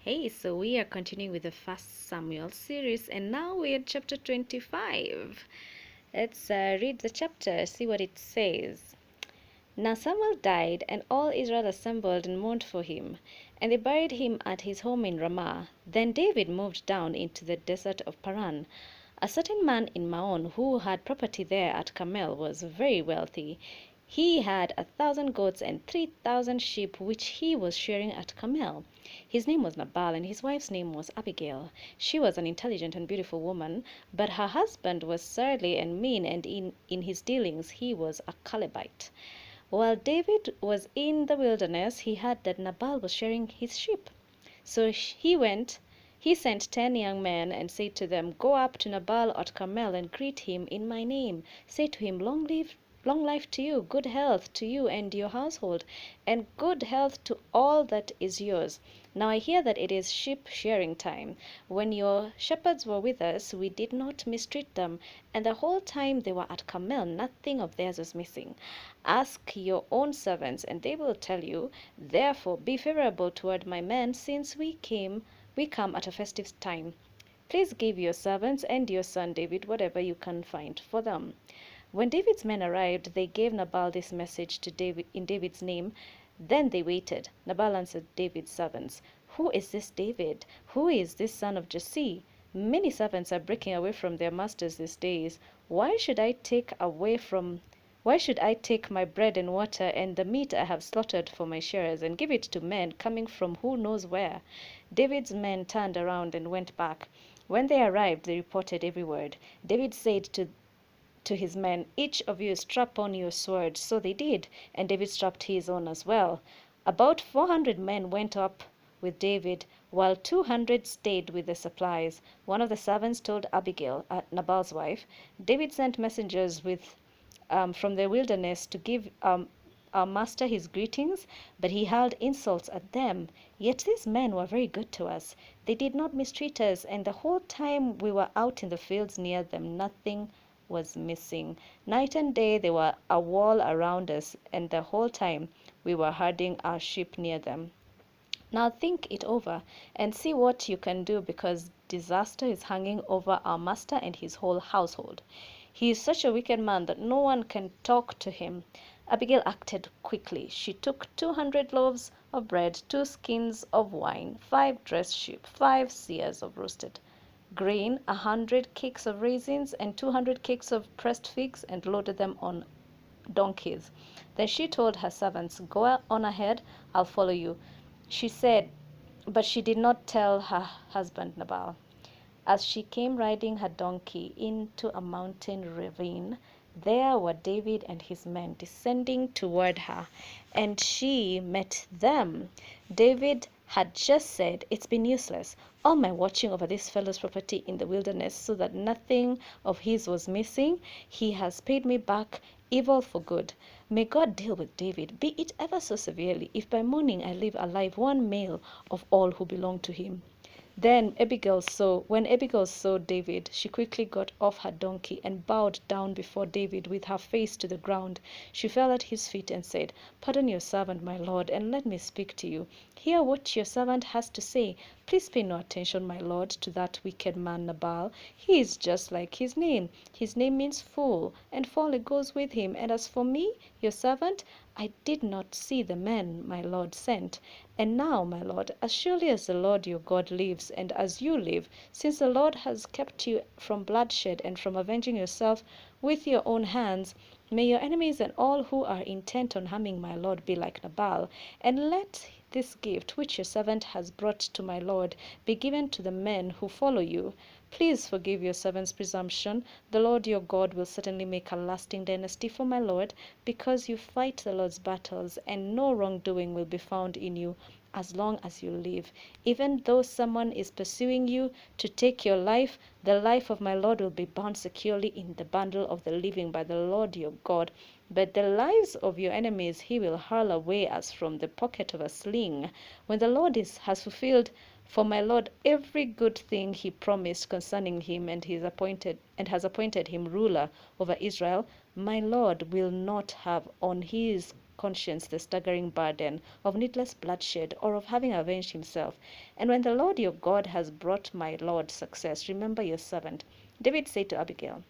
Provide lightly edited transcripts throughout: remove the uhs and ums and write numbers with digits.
Hey, so we are continuing with the First Samuel series, and now we're at chapter 25. Let's read the chapter, see what it says. Now Samuel died, and all Israel assembled and mourned for him, and they buried him at his home in Ramah. Then David moved down into the desert of Paran. A certain man in Maon who had property there at Carmel was very wealthy. He had 1,000 goats and 3,000 sheep which he was shearing at Carmel. His name was Nabal, and his wife's name was Abigail. She was an intelligent and beautiful woman, but her husband was surly and mean, and in his dealings he was a Calebite. While David was in the wilderness, he heard that Nabal was shearing his sheep. So he sent 10 young men and said to them, "Go up to Nabal at Carmel and greet him in my name. Say to him, long life to you, good health to you and your household, and good health to all that is yours. Now I hear that it is sheep shearing time. When your shepherds were with us, we did not mistreat them, and the whole time they were at Carmel, nothing of theirs was missing. Ask your own servants, and they will tell you. Therefore be favorable toward my men, since we come at a festive time. Please give your servants and your son David whatever you can find for them." When David's men arrived, they gave Nabal this message to David in David's name. Then they waited. Nabal answered David's servants, "Who is this David? Who is this son of Jesse? Many servants are breaking away from their masters these days. Why should I take my bread and water and the meat I have slaughtered for my shearers and give it to men coming from who knows where?" David's men turned around and went back. When they arrived, they reported every word. David said to his men, "Each of you strap on your sword." So they did, and David strapped his on as well. About 400 men went up with David, while 200 stayed with the supplies. One of the servants told Abigail, Nabal's wife, "David sent messengers from the wilderness to give our master his greetings, but he hurled insults at them. Yet these men were very good to us. They did not mistreat us, and the whole time we were out in the fields near them, nothing was missing. Night and day they were a wall around us, and the whole time we were herding our sheep near them. Now think it over and see what you can do, because disaster is hanging over our master and his whole household. He is such a wicked man that no one can talk to him." Abigail acted quickly. She took 200 loaves of bread, 2 skins of wine, 5 dressed sheep, 5 seahs of roasted grain, 100 cakes of raisins, and 200 cakes of pressed figs, and loaded them on donkeys. Then she told her servants, "Go on ahead, I'll follow you." She said, but she did not tell her husband Nabal. As she came riding her donkey into a mountain ravine, there were David and his men descending toward her, and she met them. David had just said, "It's been useless, all my watching over this fellow's property in the wilderness so that nothing of his was missing. He has paid me back evil for good. May God deal with David, be it ever so severely, if by morning I leave alive one male of all who belong to him." When Abigail saw David, she quickly got off her donkey and bowed down before David with her face to the ground. She fell at his feet and said, "Pardon your servant, my lord, and let me speak to you. Hear what your servant has to say. Please pay no attention, my lord, to that wicked man Nabal. He is just like his name. His name means fool, and folly goes with him. And as for me, your servant, I did not see the men my lord sent. And now, my lord, as surely as the Lord your God lives, and as you live, since the Lord has kept you from bloodshed and from avenging yourself with your own hands, may your enemies and all who are intent on harming my lord be like Nabal, and let this gift which your servant has brought to my lord be given to the men who follow you. Please forgive your servant's presumption. The Lord your God will certainly make a lasting dynasty for my lord, because you fight the Lord's battles, and no wrongdoing will be found in you as long as you live. Even though someone is pursuing you to take your life, the life of my lord will be bound securely in the bundle of the living by the Lord your God. But the lives of your enemies he will hurl away as from the pocket of a sling. When the Lord has fulfilled for my lord every good thing he promised concerning him, and has appointed him ruler over Israel, my lord will not have on his conscience the staggering burden of needless bloodshed or of having avenged himself. And when the Lord your God has brought my Lord success, remember your servant. David said to Abigail,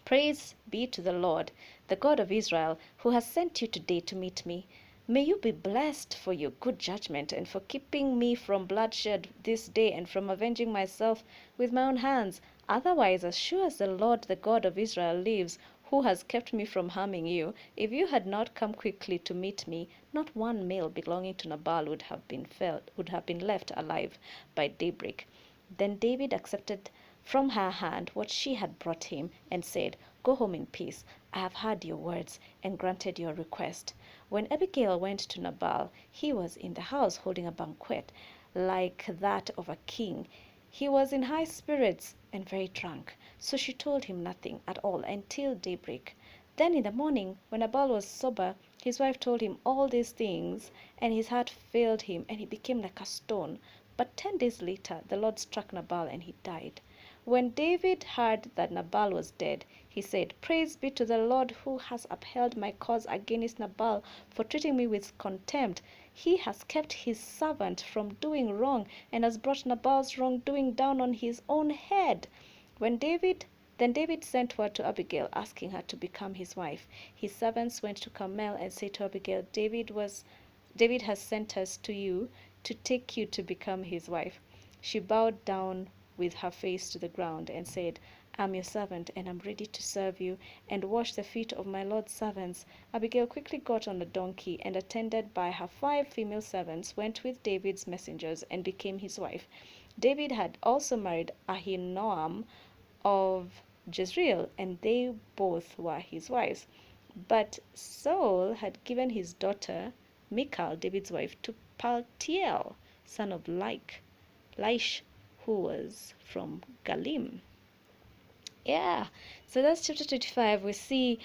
Praise be to the Lord, the God of Israel, who has sent you today to meet me. May you be blessed for your good judgment and for keeping me from bloodshed this day and from avenging myself with my own hands. Otherwise, as sure as the Lord, the God of Israel, lives, who has kept me from harming you, if you had not come quickly to meet me, not one male belonging to Nabal would have been left alive by daybreak. Then David accepted from her hand what she had brought him, and said, Go home in peace. I have heard your words, and granted your request. When Abigail went to Nabal, he was in the house holding a banquet like that of a king. He was in high spirits and very drunk, so she told him nothing at all until daybreak. Then in the morning, when Nabal was sober, his wife told him all these things, and his heart failed him, and he became like a stone. But 10 days later, the Lord struck Nabal, and he died. When David heard that Nabal was dead, he said, Praise be to the Lord who has upheld my cause against Nabal for treating me with contempt. He has kept his servant from doing wrong and has brought Nabal's wrongdoing down on his own head. Then David sent word to Abigail, asking her to become his wife. His servants went to Carmel and said to Abigail, David has sent us to you to take you to become his wife. She bowed down with her face to the ground and said, I am your servant, and am ready to serve you and wash the feet of my Lord's servants. Abigail quickly got on a donkey, and attended by her 5 female servants, went with David's messengers and became his wife. David had also married Ahinoam of Jezreel, and they both were his wives. But Saul had given his daughter Michal, David's wife, to Paltiel, son of Laish, who was from Galim. Yeah, so that's chapter 25. We see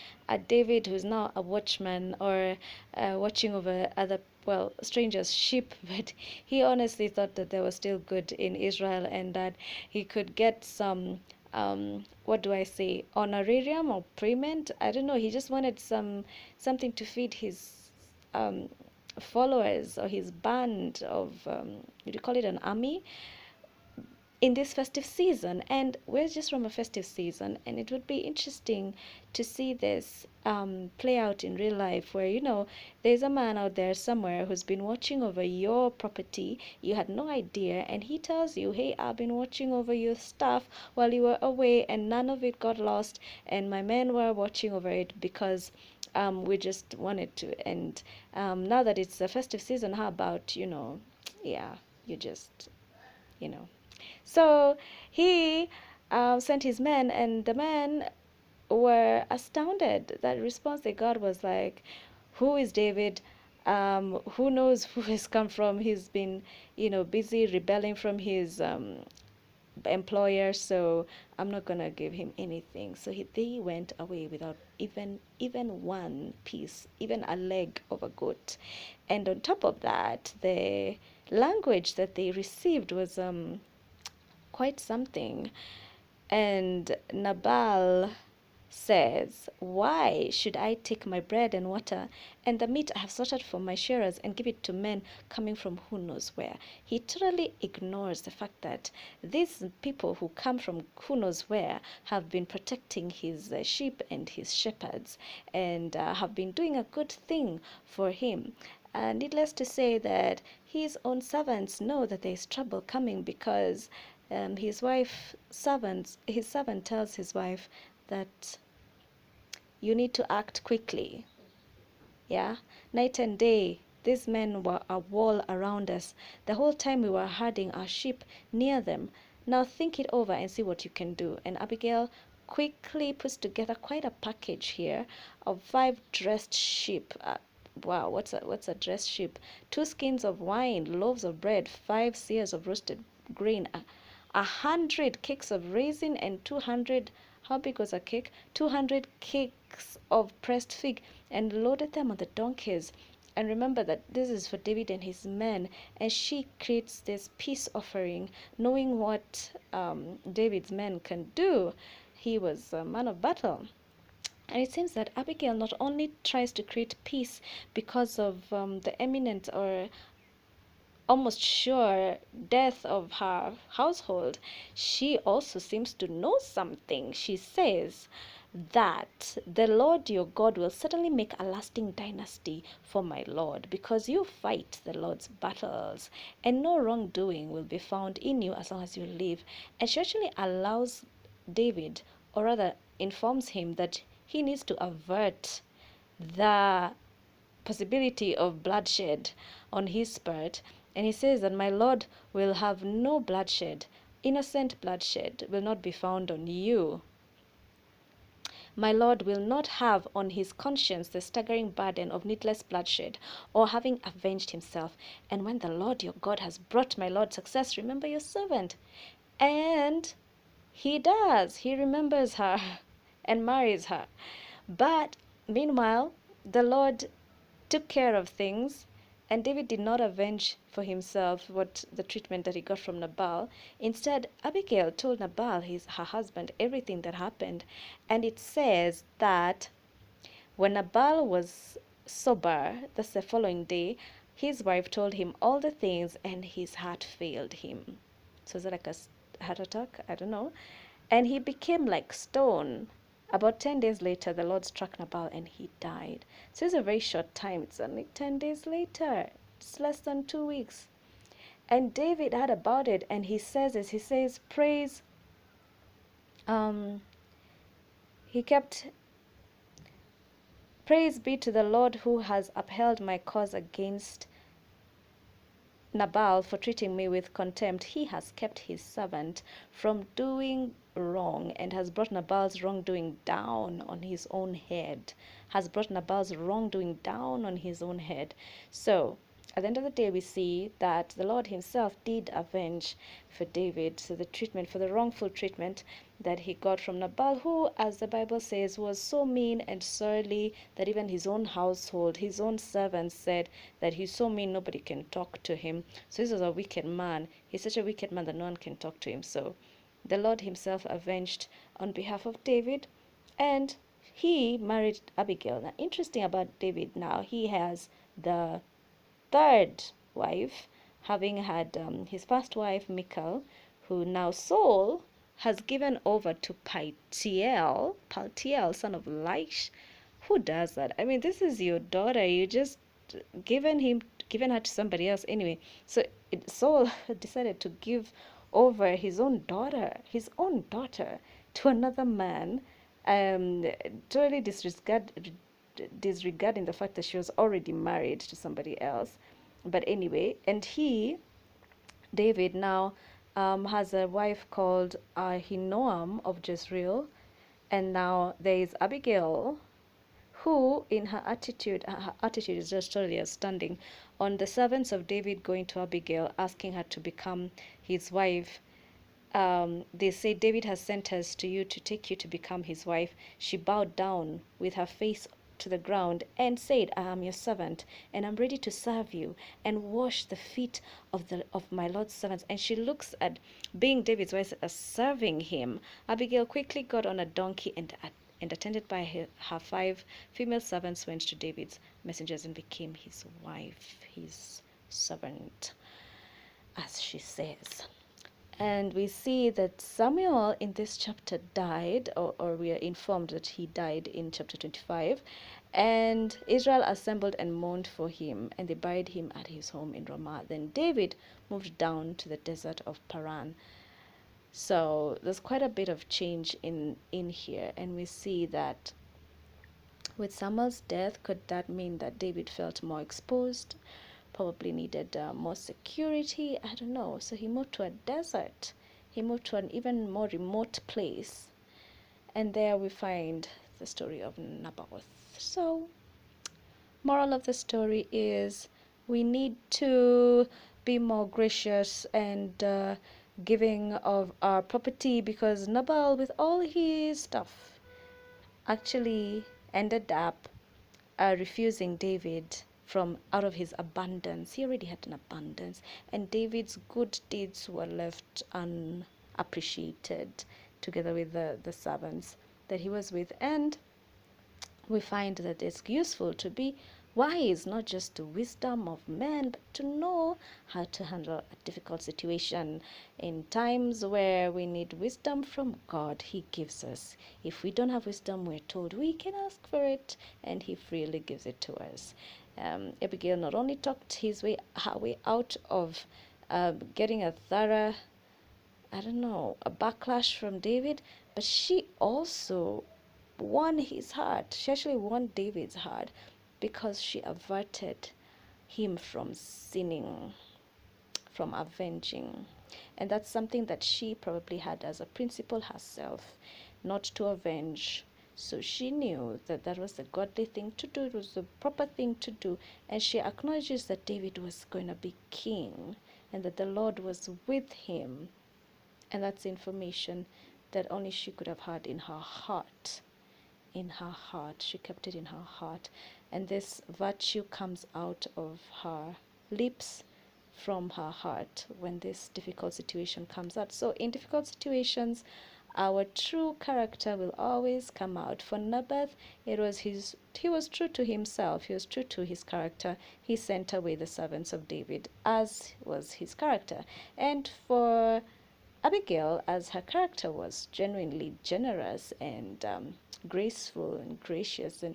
David, who's now a watchman or watching over other, well, strangers' sheep, but he honestly thought that there was still good in Israel and that he could get some, what do I say, honorarium or payment. I don't know. He just wanted something to feed his followers or his band of, would you call it an army? In this festive season, and we're just from a festive season, and it would be interesting to see this play out in real life, where there's a man out there somewhere who's been watching over your property. You had no idea, and he tells you, hey, I've been watching over your stuff while you were away, and none of it got lost, and my men were watching over it because we just wanted to. And now that it's a festive season, how about yeah, you just you know so he sent his men, and the men were astounded. That response they got was like, who is David? Who knows who has come from? He's been, busy rebelling from his employer, so I'm not gonna give him anything. So they went away without even one piece, even a leg of a goat. And on top of that, the language that they received was quite something. And Nabal says, Why should I take my bread and water and the meat I have slaughtered for my shearers and give it to men coming from who knows where? He totally ignores the fact that these people who come from who knows where have been protecting his sheep and his shepherds, and have been doing a good thing for him. Needless to say that his own servants know that there is trouble coming, because his servant tells his wife that you need to act quickly. Yeah, night and day, these men were a wall around us. The whole time we were herding our sheep near them. Now think it over and see what you can do. And Abigail quickly puts together quite a package here of 5 dressed sheep. Wow, what's a dressed sheep? 2 skins of wine, loaves of bread, 5 seahs of roasted grain, 100 cakes of raisin, and 200, how big was a cake? 200 cakes of pressed fig, and loaded them on the donkeys. And remember that this is for David and his men, and she creates this peace offering, knowing what David's men can do. He was a man of battle. And it seems that Abigail not only tries to create peace because of the imminent or almost sure death of her household, she also seems to know something. She says that the Lord your God will certainly make a lasting dynasty for my Lord, because you fight the Lord's battles, and no wrongdoing will be found in you as long as you live. And she actually allows David, or rather informs him, that he needs to avert the possibility of bloodshed on his part. And he says that my Lord will have no bloodshed, innocent bloodshed will not be found on you. My Lord will not have on his conscience the staggering burden of needless bloodshed or having avenged himself. And when the Lord your God has brought my Lord success, remember your servant. And he does. He remembers her and marries her. But meanwhile, the Lord took care of things, and David did not avenge for himself what the treatment that he got from Nabal. Instead, Abigail told Nabal, her husband, everything that happened. And it says that when Nabal was sober, that's the following day, his wife told him all the things, and his heart failed him. So is it like a heart attack? I don't know. And he became like stone. About 10 days later, the Lord struck Nabal and he died. So it's a very short time. It's only 10 days later. It's less than 2 weeks. And David heard about it, and he says this. He says, um, he kept, praise be to the Lord who has upheld my cause against Nabal for treating me with contempt. He has kept his servant from doing wrong and has brought Nabal's wrongdoing down on his own head. Has brought Nabal's wrongdoing down on his own head. So, at the end of the day, we see that the Lord himself did avenge for David, so the treatment, for the wrongful treatment that he got from Nabal, who, as the Bible says, was so mean and surly that even his own household, his own servants said that he's so mean nobody can talk to him. So this was a wicked man. He's such a wicked man that no one can talk to him. So the Lord himself avenged on behalf of David, and he married Abigail. Now, interesting about David now, he has the third wife, having had his first wife, Michal, who now Saul has given over to Paltiel, son of Laish. Who does that? I mean, this is your daughter. You just given her to somebody else anyway. So Saul decided to give over his own daughter, to another man, totally disregarding the fact that she was already married to somebody else. But anyway, and David, now has a wife called Ahinoam of Jezreel, and now there is Abigail, who in her attitude is just totally outstanding. On the servants of David going to Abigail, asking her to become his wife, they say, David has sent us to you to take you to become his wife. She bowed down with her face to the ground and said, I am your servant, and I'm ready to serve you and wash the feet of my Lord's servants. And she looks at being David's wife as serving him. Abigail quickly got on a donkey and attended by her 5 female servants, went to David's messengers and became his wife, his servant, as she says. And we see that Samuel in this chapter died, or we are informed that he died in chapter 25. And Israel assembled and mourned for him, and they buried him at his home in Ramah. Then David moved down to the desert of Paran. So there's quite a bit of change in here, and we see that with Samuel's death, could that mean that David felt more exposed? Probably needed more security. I don't know. So he moved to a desert. He moved to an even more remote place. And there we find the story of Naboth. So, moral of the story is we need to be more gracious and giving of our property, because Nabal, with all his stuff, actually ended up refusing David from out of his abundance. He already had an abundance, and David's good deeds were left unappreciated together with the servants that he was with. And we find that it's useful to be wise, not just to wisdom of men, but to know how to handle a difficult situation. In times where we need wisdom from God, He gives us. If we don't have wisdom, we're told we can ask for it, and He freely gives it to us. Abigail not only talked her way out of getting a thorough, I don't know, a backlash from David, but she also won his heart. She actually won David's heart because she averted him from sinning, from avenging. And that's something that she probably had as a principle herself, not to avenge. So she knew that that was the godly thing to do, it was the proper thing to do. And she acknowledges that David was going to be king and that the Lord was with him. And that's information that only she could have had in her heart. In her heart. She kept it in her heart. And this virtue comes out of her lips, from her heart, when this difficult situation comes out. So in difficult situations, our true character will always come out. For Naboth, he was true to himself, he was true to his character. He sent away the servants of David, as was his character. And for Abigail, as her character was genuinely generous and graceful and gracious, and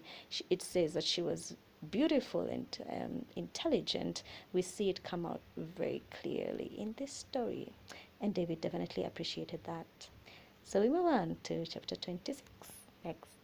it says that she was beautiful and intelligent, we see it come out very clearly in this story. And David definitely appreciated that. So we move on to chapter 26 next.